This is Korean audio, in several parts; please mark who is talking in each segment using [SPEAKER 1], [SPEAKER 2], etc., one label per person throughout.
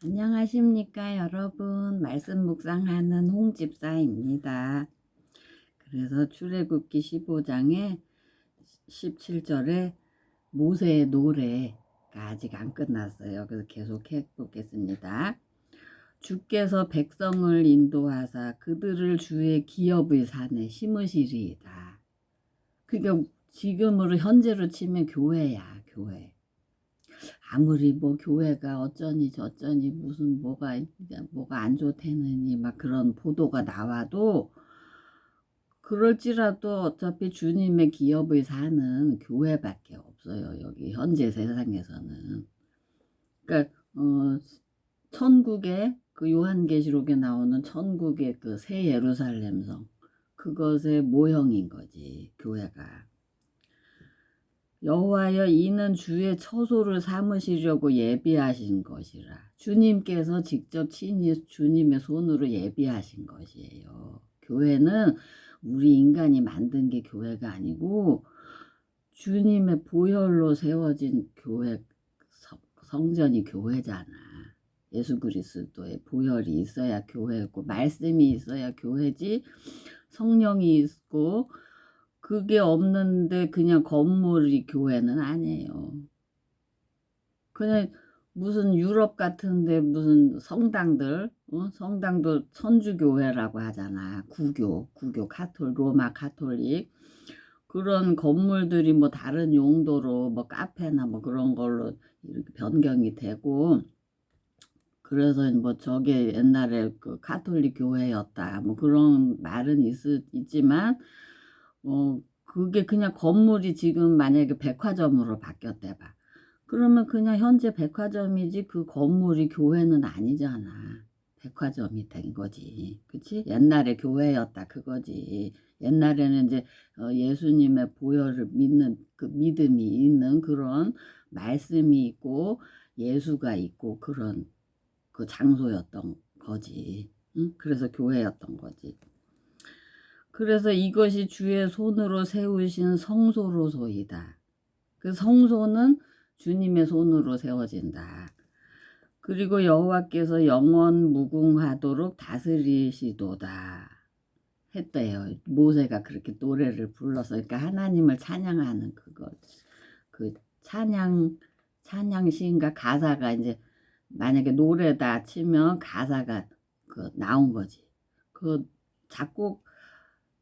[SPEAKER 1] 안녕하십니까 여러분. 말씀 묵상하는 홍집사입니다. 그래서 출애굽기 15장에 17절에 모세의 노래가 아직 안 끝났어요. 그래서 계속 해보겠습니다. 주께서 백성을 인도하사 그들을 주의 기업의 산에 심으시리이다. 그러니까 지금으로 현재로 치면 교회야, 교회. 아무리 뭐 교회가 어쩌니 저쩌니 무슨 뭐가 안 좋대느니 막 그런 보도가 나와도 그럴지라도 어차피 주님의 기업의 사는 교회밖에 없어요. 여기 현재 세상에서는. 그러니까 천국의 그 요한계시록에 나오는 천국의 그 새 예루살렘성, 그것의 모형인 거지 교회가. 여호와여, 이는 주의 처소를 삼으시려고 예비하신 것이라. 주님께서 직접 친히 주님의 손으로 예비하신 것이에요. 교회는 우리 인간이 만든 게 교회가 아니고 주님의 보혈로 세워진 교회, 성전이 교회잖아. 예수 그리스도의 보혈이 있어야 교회고, 말씀이 있어야 교회지, 성령이 있고, 그게 없는데 그냥 건물이 교회는 아니에요. 그냥 무슨 유럽 같은데 무슨 성당들, 성당도 천주교회라고 하잖아. 구교 로마 가톨릭. 그런 건물들이 뭐 다른 용도로 뭐 카페나 뭐 그런 걸로 이렇게 변경이 되고, 그래서 뭐 저게 옛날에 그 가톨릭 교회였다 뭐 그런 말은 있지만 그게 그냥 건물이 지금 만약에 백화점으로 바뀌었대 봐. 그러면 그냥 현재 백화점이지 그 건물이 교회는 아니잖아. 백화점이 된 거지. 그치? 옛날에 교회였다 그거지. 옛날에는 이제 예수님의 보혈을 믿는 그 믿음이 있는 그런 말씀이 있고 예수가 있고 그런 그 장소였던 거지. 응? 그래서 교회였던 거지. 그래서 이것이 주의 손으로 세우신 성소로소이다. 그 성소는 주님의 손으로 세워진다. 그리고 여호와께서 영원 무궁하도록 다스리시도다 했대요. 모세가 그렇게 노래를 불러서, 그러니까 하나님을 찬양하는 그거, 그 찬양시인가 가사가 이제 만약에 노래다 치면 가사가 그 나온 거지. 그 작곡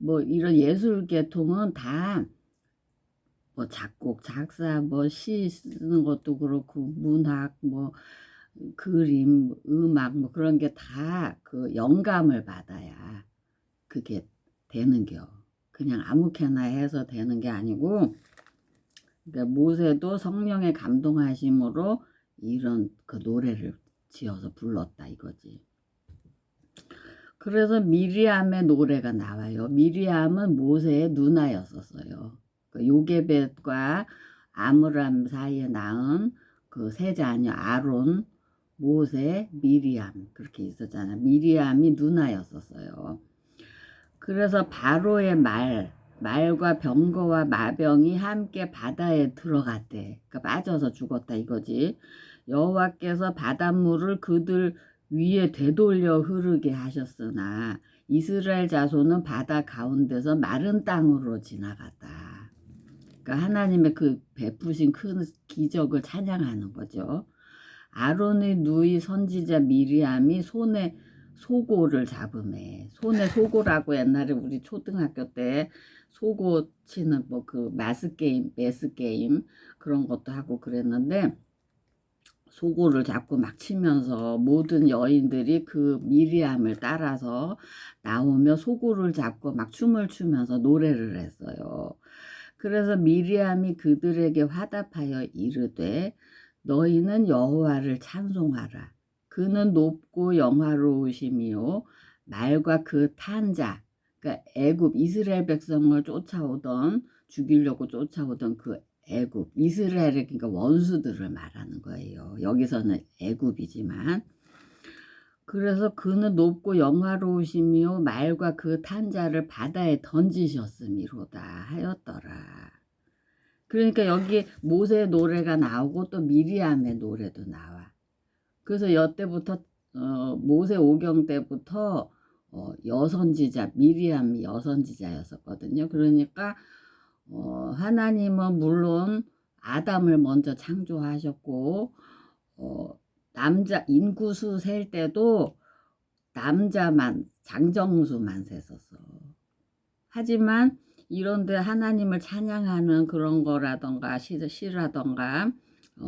[SPEAKER 1] 뭐 이런 예술 계통은 다 뭐 작곡, 작사, 뭐 시 쓰는 것도 그렇고 문학, 뭐 그림, 음악 뭐 그런 게 다 그 영감을 받아야 그게 되는겨. 그냥 아무렇게나 해서 되는 게 아니고, 그러니까 모세도 성령의 감동하심으로 이런 그 노래를 지어서 불렀다 이거지. 그래서 미리암의 노래가 나와요. 미리암은 모세의 누나였었어요. 그 요게벳과 아므람 사이에 낳은 그 세 자녀 아론, 모세, 미리암 그렇게 있었잖아. 미리암이 누나였었어요. 그래서 바로의 말과 병거와 마병이 함께 바다에 들어갔대. 그러니까 빠져서 죽었다 이거지. 여호와께서 바닷물을 그들 위에 되돌려 흐르게 하셨으나 이스라엘 자손은 바다 가운데서 마른 땅으로 지나갔다. 그러니까 하나님의 그 베푸신 큰 기적을 찬양하는 거죠. 아론의 누이 선지자 미리암이 손에 소고를 잡음에, 손에 소고라고 옛날에 우리 초등학교 때 소고 치는 뭐 그 마스게임, 메스게임 그런 것도 하고 그랬는데, 소고를 잡고 막 치면서 모든 여인들이 그 미리암을 따라서 나오며 소고를 잡고 막 춤을 추면서 노래를 했어요. 그래서 미리암이 그들에게 화답하여 이르되 너희는 여호와를 찬송하라. 그는 높고 영화로우심이요 말과 그 탄 자, 그러니까 애굽 이스라엘 백성을 죽이려고 쫓아오던 그 애굽, 이스라엘의 그러니까 원수들을 말하는 거예요. 여기서는 애굽이지만. 그래서 그는 높고 영화로우시며 말과 그 탄자를 바다에 던지셨음이로다 하였더라. 그러니까 여기 모세의 노래가 나오고 또 미리암의 노래도 나와. 그래서 여때부터 모세 오경 때부터 여선지자, 미리암이 여선지자였었거든요. 그러니까 하나님은 물론 아담을 먼저 창조하셨고 남자 인구수 셀 때도 남자만 장정수만 셌었어. 하지만 이런데 하나님을 찬양하는 그런 거라던가 시라던가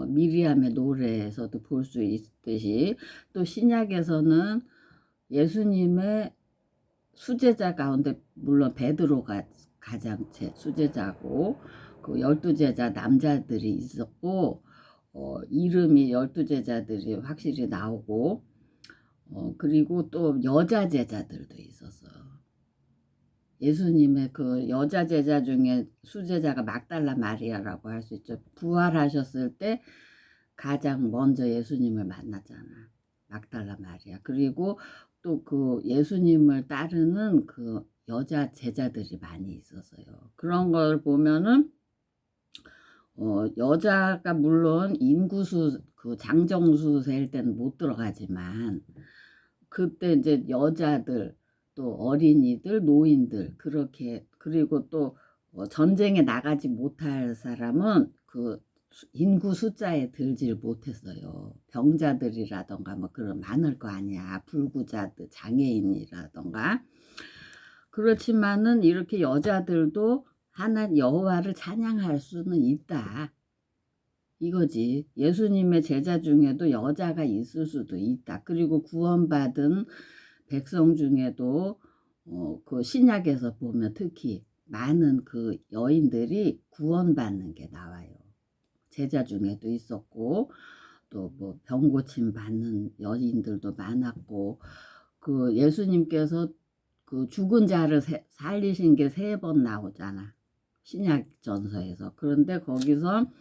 [SPEAKER 1] 미리암의 노래에서도 볼 수 있듯이 또 신약에서는 예수님의 수제자 가운데 물론 베드로가 가장 수제자고 그 12제자 남자들이 있었고 이름이 12제자들이 확실히 나오고 그리고 또 여자 제자들도 있었어요. 예수님의 그 여자 제자 중에 수제자가 막달라 마리아라고 할 수 있죠. 부활하셨을 때 가장 먼저 예수님을 만났잖아. 막달라 마리아. 그리고 또 그 예수님을 따르는 그 여자 제자들이 많이 있었어요. 그런 걸 보면은 여자가 물론 인구수 그 장정수 셀 때는 못 들어가지만 그때 이제 여자들 또 어린이들 노인들 그렇게 그리고 또 전쟁에 나가지 못할 사람은 그 인구 숫자에 들질 못했어요. 병자들이라던가 뭐 그런 많을 거 아니야. 불구자들 장애인이라던가 그렇지만은 이렇게 여자들도 하나님 여호와를 찬양할 수는 있다. 이거지. 예수님의 제자 중에도 여자가 있을 수도 있다. 그리고 구원받은 백성 중에도 그 신약에서 보면 특히 많은 그 여인들이 구원받는 게 나와요. 제자 중에도 있었고 또 뭐 병고침 받는 여인들도 많았고 그 예수님께서 그 죽은 자를 살리신 게 3번 나오잖아. 신약 전서에서. 그런데 거기서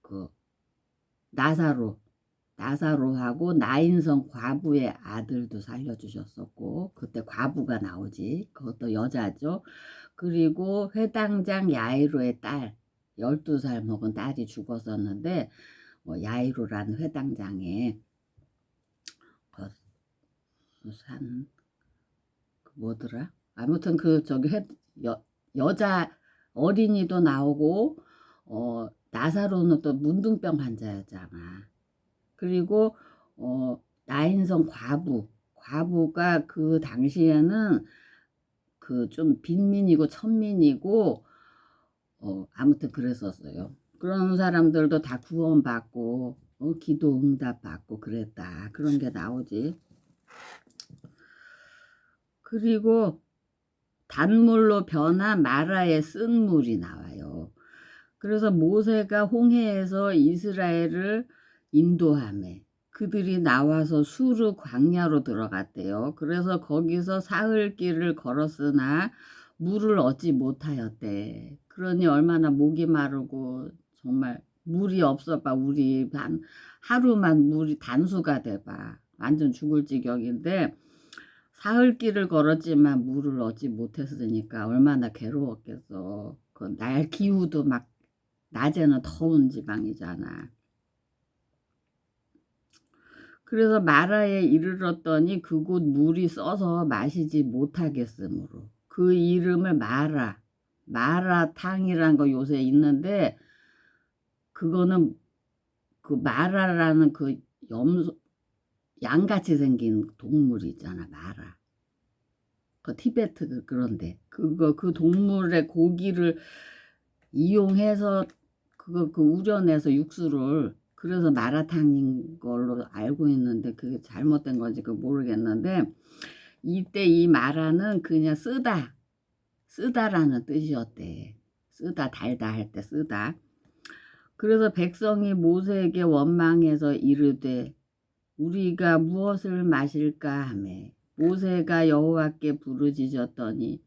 [SPEAKER 1] 그 나사로하고 나인성 과부의 아들도 살려주셨었고 그때 과부가 나오지. 그것도 여자죠. 그리고 회당장 야이로의 딸 12살 먹은 딸이 죽었었는데 야이로라는 회당장에 산 뭐더라? 아무튼 그 저기 여자 어린이도 나오고 나사로는 또 문둥병 환자였잖아. 그리고 나인성 과부가 그 당시에는 그 좀 빈민이고 천민이고 아무튼 그랬었어요. 그런 사람들도 다 구원받고 기도 응답받고 그랬다. 그런 게 나오지. 그리고 단물로 변한 마라의 쓴 물이 나와요. 그래서 모세가 홍해에서 이스라엘을 인도하매 그들이 나와서 수르 광야로 들어갔대요. 그래서 거기서 사흘 길을 걸었으나 물을 얻지 못하였대. 그러니 얼마나 목이 마르고 정말 물이 없어봐. 우리 하루만 물이 단수가 돼봐. 완전 죽을 지경인데 사흘 길을 걸었지만 물을 얻지 못했으니까 얼마나 괴로웠겠어. 그 날 기후도 막 낮에는 더운 지방이잖아. 그래서 마라에 이르렀더니 그곳 물이 써서 마시지 못하겠으므로 그 이름을 마라탕이란 거 요새 있는데 그거는 그 마라라는 그 양같이 생긴 동물이 있잖아. 마라. 그 티베트 그런데 그 동물의 고기를 이용해서 그 우려내서 육수를 그래서 마라탕인 걸로 알고 있는데 그게 잘못된 건지 모르겠는데 이때 이 마라는 그냥 쓰다라는 뜻이었대. 쓰다 달다 할 때 쓰다. 그래서 백성이 모세에게 원망해서 이르되 우리가 무엇을 마실까 하매 모세가 여호와께 부르짖었더니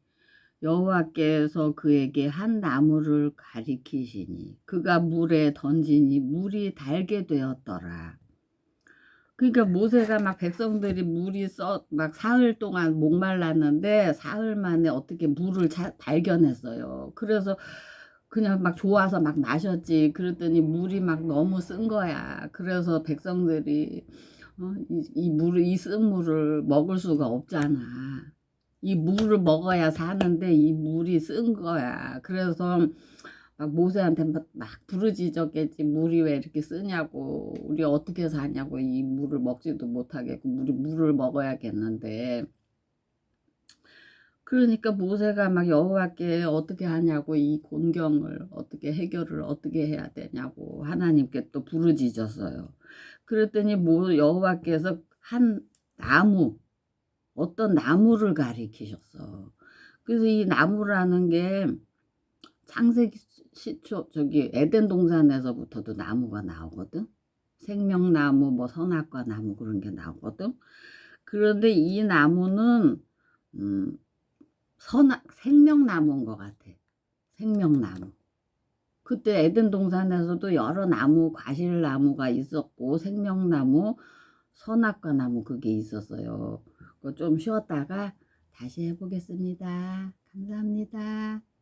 [SPEAKER 1] 여호와께서 그에게 한 나무를 가리키시니 그가 물에 던지니 물이 달게 되었더라. 그러니까 모세가 막 백성들이 물이 막 사흘 동안 목말랐는데 사흘 만에 어떻게 물을 발견했어요. 그래서 그냥 막 좋아서 막 마셨지. 그랬더니 물이 막 너무 쓴 거야. 그래서 백성들이 이 물을, 이 쓴 물을 먹을 수가 없잖아. 이 물을 먹어야 사는데 이 물이 쓴 거야. 그래서 막 모세한테 막 부르짖었겠지. 물이 왜 이렇게 쓰냐고, 우리 어떻게 사냐고, 이 물을 먹지도 못하겠고 우리 물을 먹어야겠는데. 그러니까 모세가 막 여호와께 어떻게 하냐고, 이 곤경을 어떻게 해결을 어떻게 해야 되냐고 하나님께 또 부르짖었어요. 그랬더니 여호와께서 한 나무, 어떤 나무를 가리키셨어. 그래서 이 나무라는 게 창세기 저기 에덴 동산에서부터도 나무가 나오거든. 생명나무, 뭐 선악과 나무, 그런 게 나오거든. 그런데 이 나무는 음, 생명나무인 것 같아. 생명나무. 그때 에덴 동산에서도 여러 나무, 과실나무가 있었고 생명나무, 선악과 나무, 그게 있었어요. 그거 좀 쉬었다가 다시 해보겠습니다. 감사합니다.